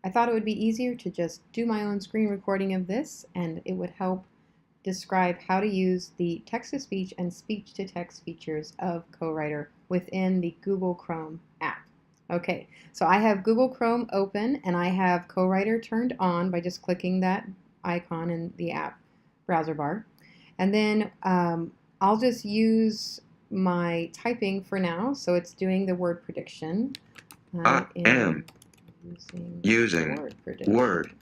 I thought it would be easier to just do my own screen recording of this, and it would help describe how to use the text-to-speech and speech-to-text features of CoWriter within the Google Chrome app. Okay, so I have Google Chrome open and I have CoWriter turned on by just clicking that icon in the app browser bar. And then I'll just use my typing for now, so it's doing the word prediction. I am using word prediction. word.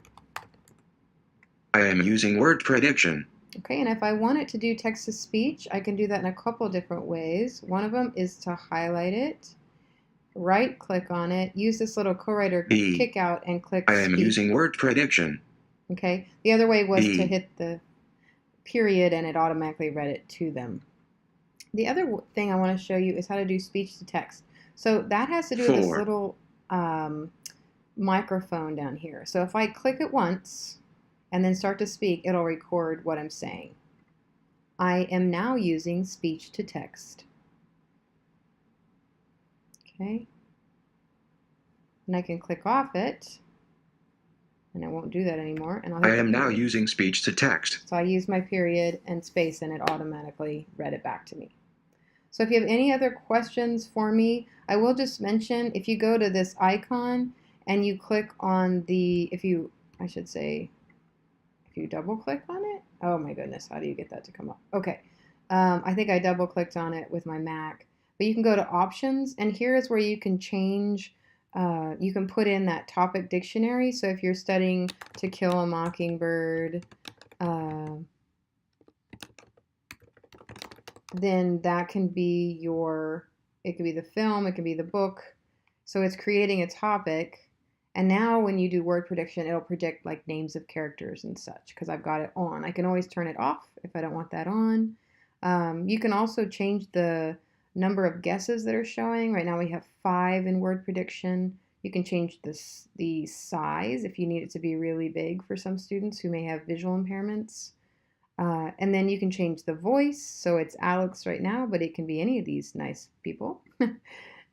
I am using word prediction. Okay, and if I want it to do text-to-speech, I can do that in a couple different ways. One of them is to highlight it, right-click on it, use this little CoWriter kick out and click I am speak. using word prediction. Okay, the other way was to hit the period and it automatically read it to them. The other thing I want to show you is how to do speech-to-text. So that has to do with this little microphone down here. So if I click it once and then start to speak, it'll record what I'm saying. I am now using speech to text. Okay. And I can click off it, and I won't do that anymore. And I am now using speech to text. So I use my period and space, and it automatically read it back to me. So if you have any other questions for me, I will just mention, if you go to this icon and you click on the, if you double click on it, oh my goodness, how do you get that to come up? Okay, I think I double clicked on it with my Mac, but you can go to options, and here is where you can change, you can put in that topic dictionary. So if you're studying To Kill a Mockingbird, then that can be it could be the film, it could be the book. So it's creating a topic. And now when you do word prediction, it'll predict like names of characters and such, because I've got it on. I can always turn it off if I don't want that on. You can also change the number of guesses that are showing. Right now we have 5 in word prediction. You can change the size if you need it to be really big for some students who may have visual impairments. And then you can change the voice. So it's Alex right now, but it can be any of these nice people.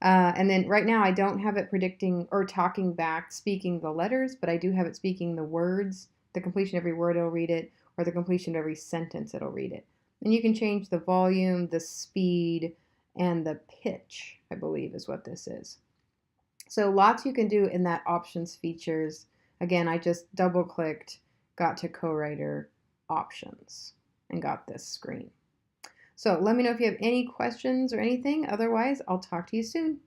And then right now I don't have it predicting or talking back, speaking the letters, but I do have it speaking the words. The completion of every word it'll read it, or the completion of every sentence it'll read it. And you can change the volume, the speed, and the pitch, I believe is what this is. So lots you can do in that options features. Again, I just double clicked, got to CoWriter options, and got this screen. So let me know if you have any questions or anything. Otherwise, I'll talk to you soon.